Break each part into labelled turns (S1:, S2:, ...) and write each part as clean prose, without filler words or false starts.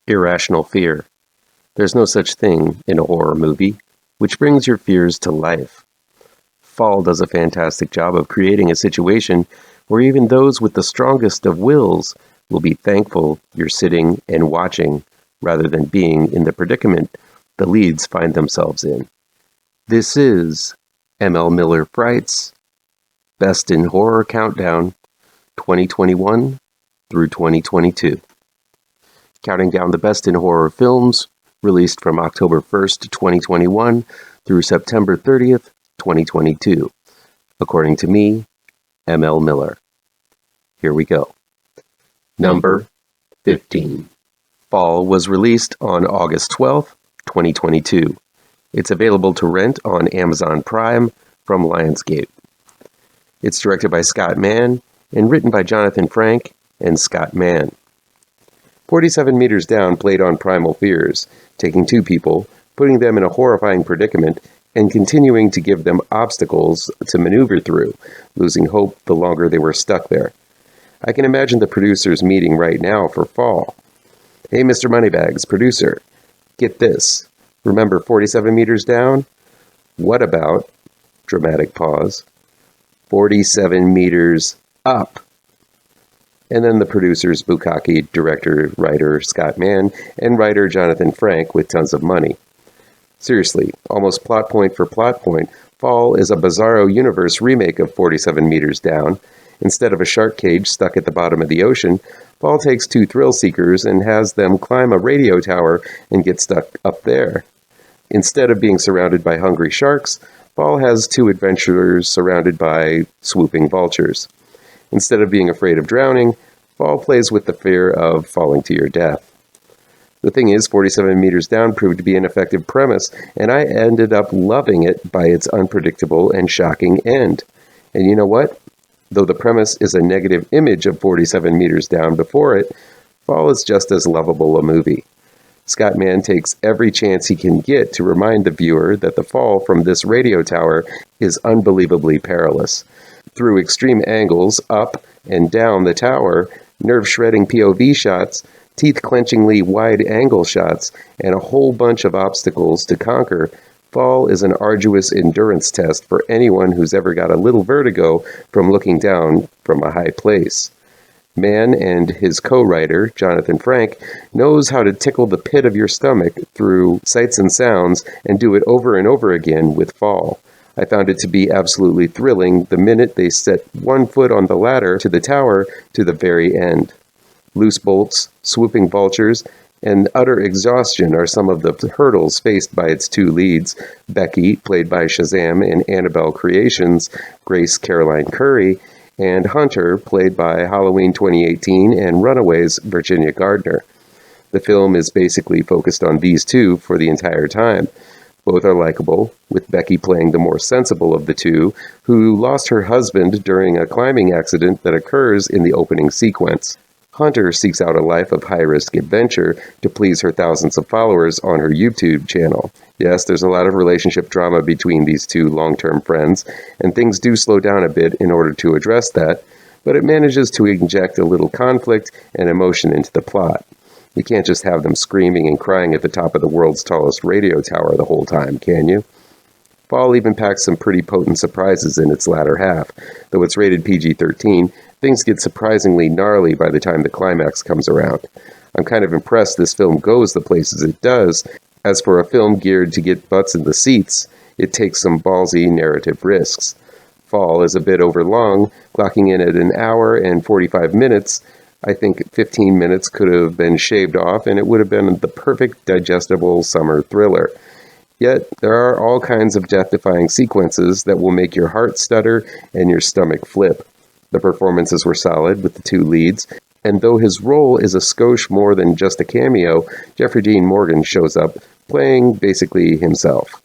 S1: Irrational fear. There's no such thing in a horror movie, which brings your fears to life. Fall does a fantastic job of creating a situation where even those with the strongest of wills will be thankful you're sitting and watching rather than being in the predicament the leads find themselves in. This is M.L. Miller Fright's Best in Horror Countdown 2021 through 2022. Counting down the best in horror films released from October 1st, 2021 through September 30th, 2022. According to me, M.L. Miller. Here we go. Number 15. Fall was released on August 12th, 2022. It's available to rent on Amazon Prime from Lionsgate. It's directed by Scott Mann and written by Jonathan Frank and Scott Mann. 47 Meters Down played on primal fears, taking two people, putting them in a horrifying predicament, and continuing to give them obstacles to maneuver through, losing hope the longer they were stuck there. I can imagine the producers meeting right now for Fall. Hey, Mr. Moneybags, producer, get this. Remember 47 Meters Down? What about, dramatic pause, 47 meters up? And then the producers, Bukkake, director, writer Scott Mann, and writer Jonathan Frank with tons of money. Seriously, almost plot point for plot point, Fall is a Bizarro Universe remake of 47 Meters Down. Instead of a shark cage stuck at the bottom of the ocean, Fall takes two thrill seekers and has them climb a radio tower and get stuck up there. Instead of being surrounded by hungry sharks, Fall has two adventurers surrounded by swooping vultures. Instead of being afraid of drowning, Fall plays with the fear of falling to your death. The thing is, 47 Meters Down proved to be an effective premise, and I ended up loving it by its unpredictable and shocking end. And you know what? Though the premise is a negative image of 47 Meters Down before it, Fall is just as lovable a movie. Scott Mann takes every chance he can get to remind the viewer that the fall from this radio tower is unbelievably perilous. Through extreme angles, up and down the tower, nerve-shredding POV shots, teeth-clenchingly wide-angle shots, and a whole bunch of obstacles to conquer, Fall is an arduous endurance test for anyone who's ever got a little vertigo from looking down from a high place. Mann and his co-writer, Jonathan Frank, knows how to tickle the pit of your stomach through sights and sounds and do it over and over again with Fall. I found it to be absolutely thrilling the minute they set one foot on the ladder to the tower to the very end. Loose bolts, swooping vultures, and utter exhaustion are some of the hurdles faced by its two leads, Becky, played by Shazam in Annabelle Creations' Grace Caroline Curry, and Hunter, played by Halloween 2018 and Runaways' Virginia Gardner. The film is basically focused on these two for the entire time. Both are likable, with Becky playing the more sensible of the two, who lost her husband during a climbing accident that occurs in the opening sequence. Hunter seeks out a life of high-risk adventure to please her thousands of followers on her YouTube channel. Yes, there's a lot of relationship drama between these two long-term friends, and things do slow down a bit in order to address that, but it manages to inject a little conflict and emotion into the plot. You can't just have them screaming and crying at the top of the world's tallest radio tower the whole time, can you? Fall even packs some pretty potent surprises in its latter half. Though it's rated PG-13, things get surprisingly gnarly by the time the climax comes around. I'm kind of impressed this film goes the places it does. As for a film geared to get butts in the seats, it takes some ballsy narrative risks. Fall is a bit overlong, clocking in at an hour and 45 minutes. I think 15 minutes could have been shaved off, and it would have been the perfect digestible summer thriller. Yet, there are all kinds of death-defying sequences that will make your heart stutter and your stomach flip. The performances were solid with the two leads, and though his role is a skosh more than just a cameo, Jeffrey Dean Morgan shows up, playing basically himself.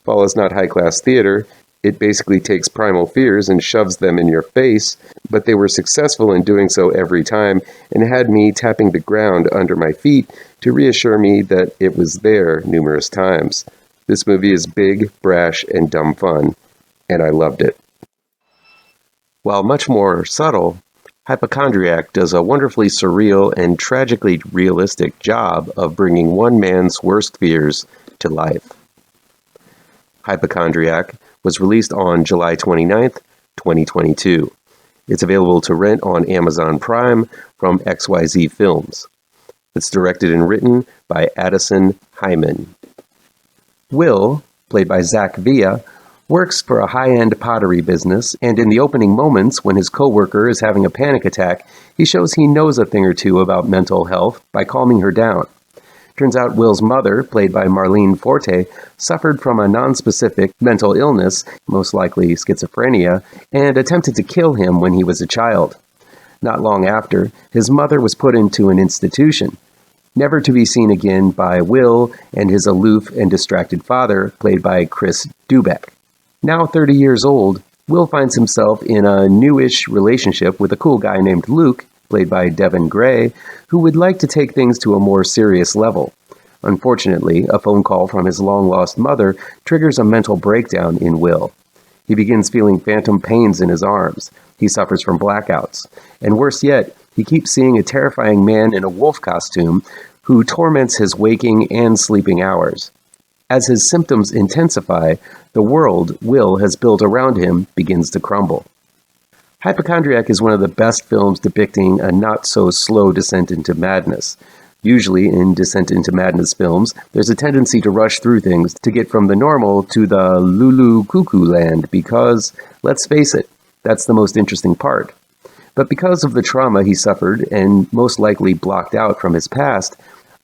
S1: Fall is not high-class theater. It basically takes primal fears and shoves them in your face, but they were successful in doing so every time and had me tapping the ground under my feet to reassure me that it was there numerous times. This movie is big, brash, and dumb fun, and I loved it. While much more subtle, Hypochondriac does a wonderfully surreal and tragically realistic job of bringing one man's worst fears to life. Hypochondriac was released on July 29th, 2022. It's available to rent on Amazon Prime from XYZ Films. It's directed and written by Addison Heimann. Will, played by Zach Villa, works for a high-end pottery business, and in the opening moments when his coworker is having a panic attack, he shows he knows a thing or two about mental health by calming her down. Turns out Will's mother, played by Marlene Forte, suffered from a nonspecific mental illness, most likely schizophrenia, and attempted to kill him when he was a child. Not long after, his mother was put into an institution, never to be seen again by Will and his aloof and distracted father, played by Chris Dubeck. Now 30 years old, Will finds himself in a newish relationship with a cool guy named Luke, played by Devin Gray, who would like to take things to a more serious level. Unfortunately, a phone call from his long-lost mother triggers a mental breakdown in Will. He begins feeling phantom pains in his arms. He suffers from blackouts. And worse yet, he keeps seeing a terrifying man in a wolf costume who torments his waking and sleeping hours. As his symptoms intensify, the world Will has built around him begins to crumble. Hypochondriac is one of the best films depicting a not-so-slow descent into madness. Usually, in descent into madness films, there's a tendency to rush through things to get from the normal to the Lulu Cuckoo land because, let's face it, that's the most interesting part. But because of the trauma he suffered and most likely blocked out from his past,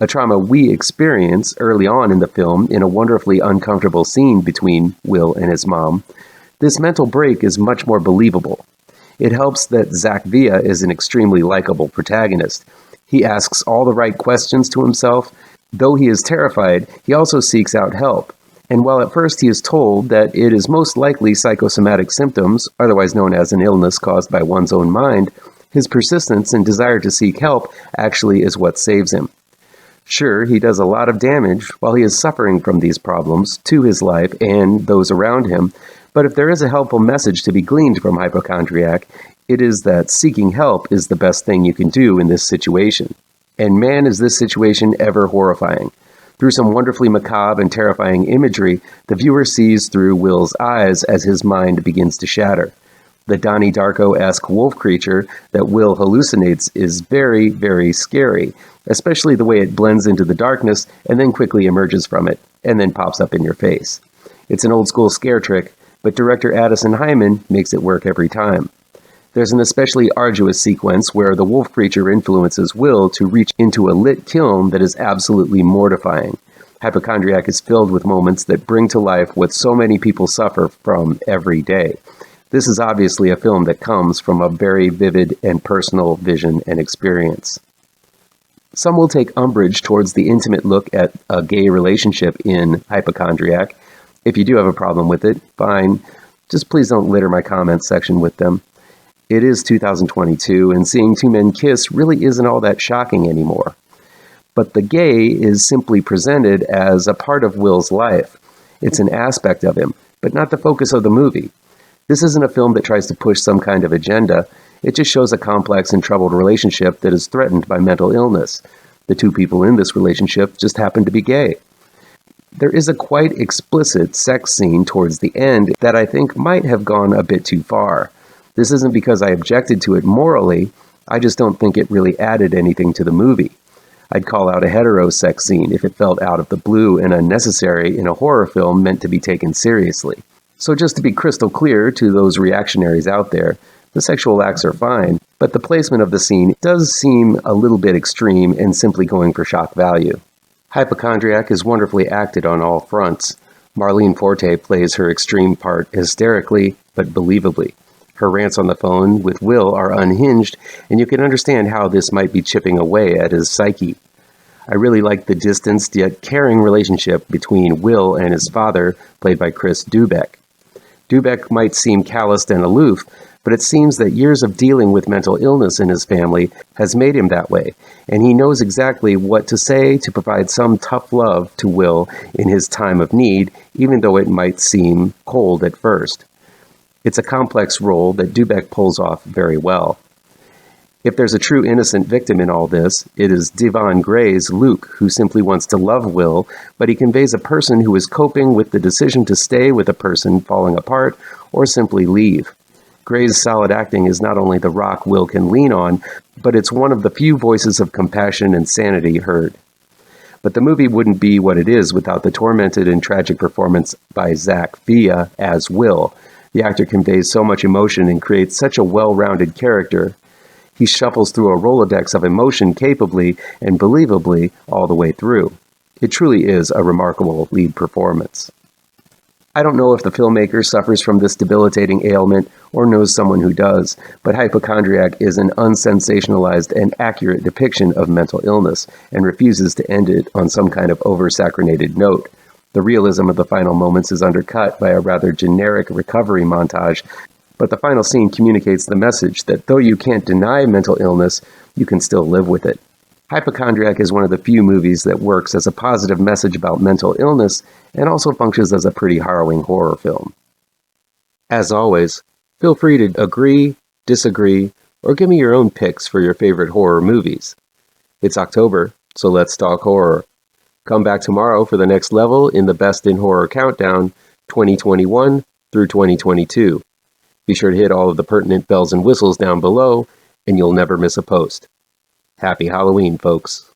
S1: a trauma we experience early on in the film in a wonderfully uncomfortable scene between Will and his mom, this mental break is much more believable. It helps that Zach Villa is an extremely likable protagonist. He asks all the right questions to himself. Though he is terrified, he also seeks out help. And while at first he is told that it is most likely psychosomatic symptoms, otherwise known as an illness caused by one's own mind, his persistence and desire to seek help actually is what saves him. Sure, he does a lot of damage while he is suffering from these problems to his life and those around him, but if there is a helpful message to be gleaned from Hypochondriac, it is that seeking help is the best thing you can do in this situation. And man, is this situation ever horrifying. Through some wonderfully macabre and terrifying imagery, the viewer sees through Will's eyes as his mind begins to shatter. The Donnie Darko-esque wolf creature that Will hallucinates is very, very scary, especially the way it blends into the darkness and then quickly emerges from it, and then pops up in your face. It's an old-school scare trick, but director Addison Heimann makes it work every time. There's an especially arduous sequence where the wolf creature influences Will to reach into a lit kiln that is absolutely mortifying. Hypochondriac is filled with moments that bring to life what so many people suffer from every day. This is obviously a film that comes from a very vivid and personal vision and experience. Some will take umbrage towards the intimate look at a gay relationship in Hypochondriac. If you do have a problem with it, fine. Just please don't litter my comments section with them. It is 2022, and seeing two men kiss really isn't all that shocking anymore. But the gay is simply presented as a part of Will's life. It's an aspect of him, but not the focus of the movie. This isn't a film that tries to push some kind of agenda. It just shows a complex and troubled relationship that is threatened by mental illness. The two people in this relationship just happen to be gay. There is a quite explicit sex scene towards the end that I think might have gone a bit too far. This isn't because I objected to it morally, I just don't think it really added anything to the movie. I'd call out a hetero sex scene if it felt out of the blue and unnecessary in a horror film meant to be taken seriously. So just to be crystal clear to those reactionaries out there, the sexual acts are fine, but the placement of the scene does seem a little bit extreme and simply going for shock value. Hypochondriac is wonderfully acted on all fronts. Marlene Forte plays her extreme part hysterically, but believably. Her rants on the phone with Will are unhinged, and you can understand how this might be chipping away at his psyche. I really like the distanced yet caring relationship between Will and his father, played by Chris Dubeck. Dubeck might seem calloused and aloof, but it seems that years of dealing with mental illness in his family has made him that way, and he knows exactly what to say to provide some tough love to Will in his time of need, even though it might seem cold at first. It's a complex role that Dubeck pulls off very well. If there's a true innocent victim in all this, it is Devon Gray's Luke, who simply wants to love Will, but he conveys a person who is coping with the decision to stay with a person falling apart or simply leave. Gray's solid acting is not only the rock Will can lean on, but it's one of the few voices of compassion and sanity heard. But the movie wouldn't be what it is without the tormented and tragic performance by Zach Villa as Will. The actor conveys so much emotion and creates such a well-rounded character. He shuffles through a Rolodex of emotion capably and believably all the way through. It truly is a remarkable lead performance. I don't know if the filmmaker suffers from this debilitating ailment or knows someone who does, but Hypochondriac is an unsensationalized and accurate depiction of mental illness and refuses to end it on some kind of over-saccharinated note. The realism of the final moments is undercut by a rather generic recovery montage, but the final scene communicates the message that though you can't deny mental illness, you can still live with it. Hypochondriac is one of the few movies that works as a positive message about mental illness and also functions as a pretty harrowing horror film. As always, feel free to agree, disagree, or give me your own picks for your favorite horror movies. It's October, so let's talk horror. Come back tomorrow for the next level in the Best in Horror Countdown 2021 through 2022. Be sure to hit all of the pertinent bells and whistles down below, and you'll never miss a post. Happy Halloween, folks.